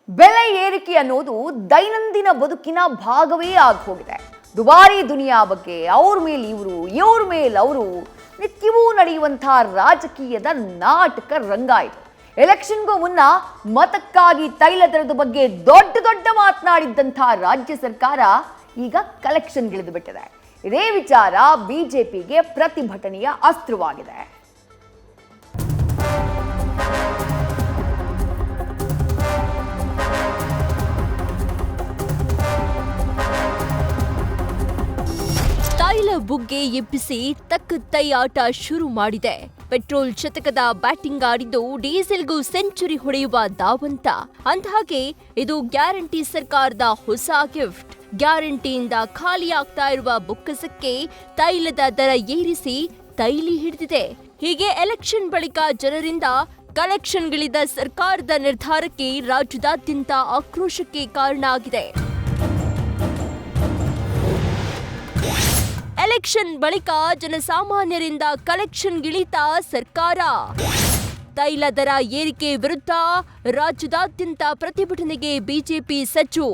ಬೆಲೆ ಏರಿಕೆ ಅನ್ನೋದು ದೈನಂದಿನ ಬದುಕಿನ ಭಾಗವೇ ಆಗಿ ಹೋಗಿದೆ. ದುಬಾರಿ ದುನಿಯಾ ಬಗ್ಗೆ ಅವ್ರ ಮೇಲೆ ಇವ್ರ ಮೇಲೆ ಅವರು ನಿತ್ಯವೂ ನಡೆಯುವಂತಹ ರಾಜಕೀಯದ ನಾಟಕ ರಂಗಾಯಿತು. ಎಲೆಕ್ಷನ್ಗೂ ಮುನ್ನ ಮತಕ್ಕಾಗಿ ತೈಲ ದರದ ಬಗ್ಗೆ ದೊಡ್ಡ ಮಾತನಾಡಿದ್ದಂತಹ ರಾಜ್ಯ ಸರ್ಕಾರ ಈಗ ಕಲೆಕ್ಷನ್ಗಿಳಿದು ಬಿಟ್ಟಿದೆ. ಇದೇ ವಿಚಾರ ಬಿಜೆಪಿಗೆ ಪ್ರತಿಭಟನೆಯ ಅಸ್ತ್ರವಾಗಿದೆ. ತೈಲ ಬುಗ್ಗೆ ಎಬ್ಬಿಸಿ ತಕ್ಕತ್ತೈ ಆಟ ಶುರು ಮಾಡಿದೆ. ಪೆಟ್ರೋಲ್ ಶತಕದ ಬ್ಯಾಟಿಂಗ್ ಆಡಿದ್ದು ಡೀಸೆಲ್ಗೂ ಸೆಂಚುರಿ ಹೊಡೆಯುವ ಧಾವಂತ. ಅಂದಹಾಗೆ ಇದು ಗ್ಯಾರಂಟಿ ಸರ್ಕಾರದ ಹೊಸ ಗಿಫ್ಟ್. ಗ್ಯಾರಂಟಿಯಿಂದ ಖಾಲಿಯಾಗ್ತಾ ಇರುವ ಬೊಕ್ಕಸಕ್ಕೆ ತೈಲದ ದರ ಏರಿಸಿ ತೈಲಿ ಹಿಡಿದಿದೆ. ಹೀಗೆ ಎಲೆಕ್ಷನ್ ಬಳಿಕ ಜನರಿಂದ ಕಲೆಕ್ಷನ್ಗಳಿದ ಸರ್ಕಾರದ ನಿರ್ಧಾರಕ್ಕೆ ರಾಜ್ಯದಾದ್ಯಂತ ಆಕ್ರೋಶಕ್ಕೆ ಕಾರಣ ಆಗಿದೆ. ಎಲೆಕ್ಷನ್ ಬಳಿಕ ಜನಸಾಮಾನ್ಯರಿಂದ ಕಲೆಕ್ಷನ್ಗಿಳಿತ ಸರ್ಕಾರ. ತೈಲ ದರ ಏರಿಕೆ ವಿರುದ್ಧ ರಾಜ್ಯದಾದ್ಯಂತ ಪ್ರತಿಭಟನೆಗೆ ಬಿಜೆಪಿ ಸಜ್ಜು.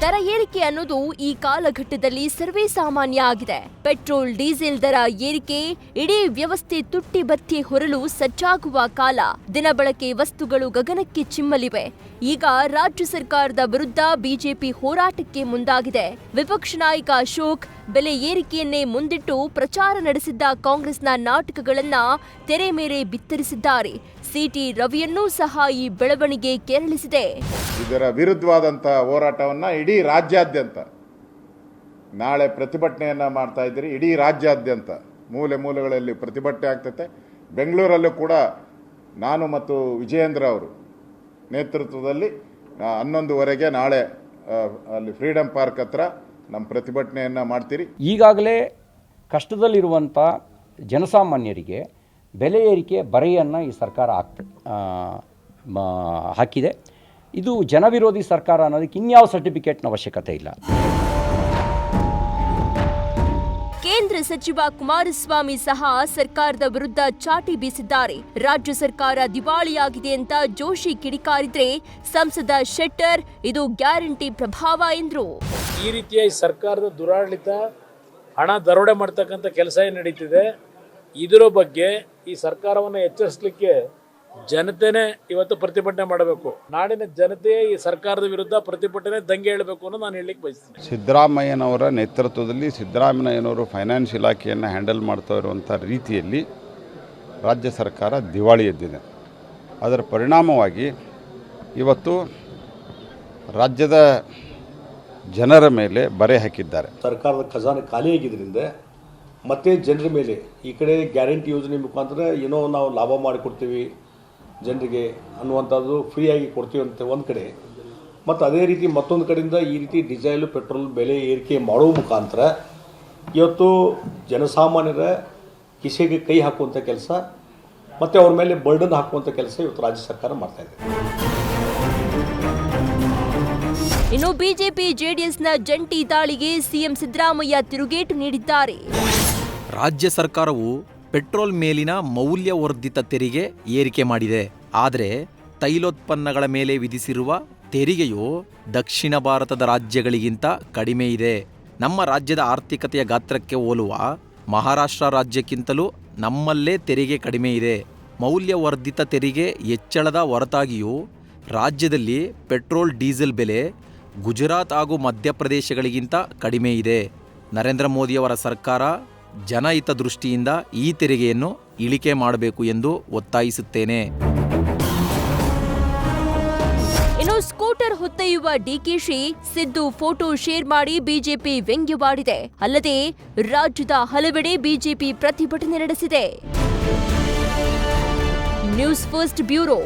ದರ ಏರಿಕೆ ಅನ್ನೋದು ಈ ಕಾಲಘಟ್ಟದಲ್ಲಿ ಸರ್ವೇ ಸಾಮಾನ್ಯ ಆಗಿದೆ. ಪೆಟ್ರೋಲ್ ಡೀಸೆಲ್ ದರ ಏರಿಕೆ ಇಡೀ ವ್ಯವಸ್ಥೆ ತುಟ್ಟಿ ಬತ್ತಿ ಹೊರಲು ಸಜ್ಜಾಗುವ ಕಾಲ. ದಿನಬಳಕೆ ವಸ್ತುಗಳು ಗಗನಕ್ಕೆ ಚಿಮ್ಮಲಿವೆ. ಈಗ ರಾಜ್ಯ ಸರ್ಕಾರದ ವಿರುದ್ಧ ಬಿಜೆಪಿ ಹೋರಾಟಕ್ಕೆ ಮುಂದಾಗಿದೆ. ವಿಪಕ್ಷ ನಾಯಕ ಅಶೋಕ್ ಬೆಲೆ ಏರಿಕೆಯನ್ನೇ ಮುಂದಿಟ್ಟು ಪ್ರಚಾರ ನಡೆಸಿದ್ದ ಕಾಂಗ್ರೆಸ್ನ ನಾಟಕಗಳನ್ನ ತೆರೆ ಮೇಲೆ ಬಿತ್ತರಿಸಿದ್ದಾರೆ. ಸಿಟಿ ರವಿಯನ್ನೂ ಸಹ ಈ ಬೆಳವಣಿಗೆ ಕೆರಳಿಸಿದೆ. ಇದರ ವಿರುದ್ಧವಾದಂತಹ ಹೋರಾಟವನ್ನ ಇಡೀ ರಾಜ್ಯಾದ್ಯಂತ ನಾಳೆ ಪ್ರತಿಭಟನೆಯನ್ನ ಮಾಡ್ತಾ ಇದ್ದೀರಿ. ಇಡೀ ರಾಜ್ಯಾದ್ಯಂತ ಮೂಲೆಗಳಲ್ಲಿ ಪ್ರತಿಭಟನೆ ಆಗ್ತೈತೆ. ಬೆಂಗಳೂರಲ್ಲೂ ಕೂಡ ನಾನು ಮತ್ತು ವಿಜಯೇಂದ್ರ ಅವರು ನೇತೃತ್ವದಲ್ಲಿ 11:00 ನಾಳೆ ಅಲ್ಲಿ ಫ್ರೀಡಂ ಪಾರ್ಕ್ ಹತ್ರ ನಮ್ಮ ಪ್ರತಿಭಟನೆಯನ್ನು ಮಾಡ್ತೀರಿ. ಈಗಾಗಲೇ ಕಷ್ಟದಲ್ಲಿರುವಂಥ ಜನಸಾಮಾನ್ಯರಿಗೆ ಬೆಲೆ ಏರಿಕೆ ಬರೆಯನ್ನು ಈ ಸರ್ಕಾರ ಹಾಕಿದೆ. ಇದು ಜನವಿರೋಧಿ ಸರ್ಕಾರ ಅನ್ನೋದಕ್ಕೆ ಇನ್ಯಾವ ಸರ್ಟಿಫಿಕೇಟ್ನ ಅವಶ್ಯಕತೆ ಇಲ್ಲ. ಕೇಂದ್ರ ಸಚಿವ ಕುಮಾರಸ್ವಾಮಿ ಸಹ ಸರ್ಕಾರದ ವಿರುದ್ಧ ಚಾಟಿ ಬೀಸಿದ್ದಾರೆ. ರಾಜ್ಯ ಸರ್ಕಾರ ದಿವಾಳಿಯಾಗಿದೆ ಅಂತ ಜೋಶಿ ಕಿಡಿಕಾರಿದ್ರೆ ಸಂಸದ ಶೆಟ್ಟರ್ ಇದು ಗ್ಯಾರಂಟಿ ಪ್ರಭಾವ ಎಂದ್ರು. ಈ ರೀತಿಯ ಸರ್ಕಾರದ ದುರಾಡಳಿತ, ಹಣ ದರೋಡೆ ಮಾಡ್ತಕ್ಕಂಥ ಕೆಲಸ ಏನು ನಡೀತಿದೆ, ಇದರ ಬಗ್ಗೆ ಈ ಸರ್ಕಾರವನ್ನು ಎಚ್ಚರಿಸಲಿಕ್ಕೆ ಜನತೆನೇ ಇವತ್ತು ಪ್ರತಿಭಟನೆ ಮಾಡಬೇಕು. ನಾಡಿನ ಜನತೆ ಈ ಸರ್ಕಾರದ ವಿರುದ್ಧ ಪ್ರತಿಭಟನೆ ದಂಗೆ ಹೇಳಬೇಕು ಅನ್ನೋ ನಾನು ಹೇಳಲಿಕ್ಕೆ ಬಯಸ್ತೀನಿ. ಸಿದ್ದರಾಮಯ್ಯನವರ ನೇತೃತ್ವದಲ್ಲಿ ಸಿದ್ದರಾಮಯ್ಯನವರು ಫೈನಾನ್ಸ್ ಇಲಾಖೆಯನ್ನು ಹ್ಯಾಂಡಲ್ ಮಾಡ್ತಾ ಇರುವಂಥ ರೀತಿಯಲ್ಲಿ ರಾಜ್ಯ ಸರ್ಕಾರ ದಿವಾಳಿ ಎದ್ದಿದೆ. ಅದರ ಪರಿಣಾಮವಾಗಿ ಇವತ್ತು ರಾಜ್ಯದ ಜನರ ಮೇಲೆ ಬರೆ ಹಾಕಿದ್ದಾರೆ. ಸರ್ಕಾರದ ಖಜಾನೆ ಖಾಲಿಯಾಗಿದ್ದರಿಂದ ಮತ್ತೆ ಜನರ ಮೇಲೆ ಈ ಕಡೆ ಗ್ಯಾರಂಟಿ ಯೋಜನೆ ಮುಖಾಂತರ ಏನೋ ನಾವು ಲಾಭ ಮಾಡಿಕೊಡ್ತೀವಿ ಜನರಿಗೆ ಅನ್ನುವಂಥದ್ದು ಫ್ರೀಯಾಗಿ ಕೊಡ್ತೀವಿ ಅಂತ ಒಂದು ಕಡೆ, ಮತ್ತು ಅದೇ ರೀತಿ ಮತ್ತೊಂದು ಕಡೆಯಿಂದ ಈ ರೀತಿ ಡೀಸೆಲ್ ಪೆಟ್ರೋಲ್ ಬೆಲೆ ಏರಿಕೆ ಮಾಡುವ ಮುಖಾಂತರ ಇವತ್ತು ಜನಸಾಮಾನ್ಯರ ಕಿಸೆಗೆ ಕೈ ಹಾಕುವಂಥ ಕೆಲಸ ಮತ್ತು ಅವ್ರ ಮೇಲೆ ಬರ್ಡನ್ ಹಾಕುವಂಥ ಕೆಲಸ ಇವತ್ತು ರಾಜ್ಯ ಸರ್ಕಾರ ಮಾಡ್ತಾ ಇದೆ. ಇನ್ನು ಬಿಜೆಪಿ ಜೆಡಿಎಸ್ನ ಜಂಟಿ ದಾಳಿಗೆ ಸಿಎಂ ಸಿದ್ದರಾಮಯ್ಯ ತಿರುಗೇಟು ನೀಡಿದ್ದಾರೆ. ರಾಜ್ಯ ಸರ್ಕಾರವು ಪೆಟ್ರೋಲ್ ಮೇಲಿನ ಮೌಲ್ಯವರ್ಧಿತ ತೆರಿಗೆ ಏರಿಕೆ ಮಾಡಿದೆ. ಆದರೆ ತೈಲೋತ್ಪನ್ನಗಳ ಮೇಲೆ ವಿಧಿಸಿರುವ ತೆರಿಗೆಯು ದಕ್ಷಿಣ ಭಾರತದ ರಾಜ್ಯಗಳಿಗಿಂತ ಕಡಿಮೆ ಇದೆ. ನಮ್ಮ ರಾಜ್ಯದ ಆರ್ಥಿಕತೆಯ ಗಾತ್ರಕ್ಕೆ ಹೋಲುವ ಮಹಾರಾಷ್ಟ್ರ ರಾಜ್ಯಕ್ಕಿಂತಲೂ ನಮ್ಮಲ್ಲೇ ತೆರಿಗೆ ಕಡಿಮೆ ಇದೆ. ಮೌಲ್ಯವರ್ಧಿತ ತೆರಿಗೆ ಹೆಚ್ಚಳದ ಹೊರತಾಗಿಯೂ ರಾಜ್ಯದಲ್ಲಿ ಪೆಟ್ರೋಲ್ ಡೀಸೆಲ್ ಬೆಲೆ ಗುಜರಾತ್ ಹಾಗೂ ಮಧ್ಯಪ್ರದೇಶಗಳಿಗಿಂತ ಕಡಿಮೆ ಇದೆ. ನರೇಂದ್ರ ಮೋದಿಯವರ ಸರ್ಕಾರ ಜನಹಿತ ದೃಷ್ಟಿಯಿಂದ ಈ ತೆರಿಗೆಯನ್ನು ಇಳಿಕೆ ಮಾಡಬೇಕು ಎಂದು ಒತ್ತಾಯಿಸುತ್ತೇನೆ. ಇನ್ನು ಸ್ಕೂಟರ್ ಹೊತ್ತೊಯ್ಯುವ ಡಿಕೆಶಿ ಸಿದ್ದು ಫೋಟೋ ಶೇರ್ ಮಾಡಿ ಬಿಜೆಪಿ ವ್ಯಂಗ್ಯವಾಡಿದೆ. ಅಲ್ಲದೆ ರಾಜ್ಯದ ಹಲವೆಡೆ ಬಿಜೆಪಿ ಪ್ರತಿಭಟನೆ ನಡೆಸಿದೆ. News first bureau.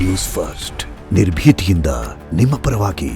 News first ನಿರ್ಭೀತಿಯಿಂದ ನಿಮ್ಮ ಪರವಾಗಿ.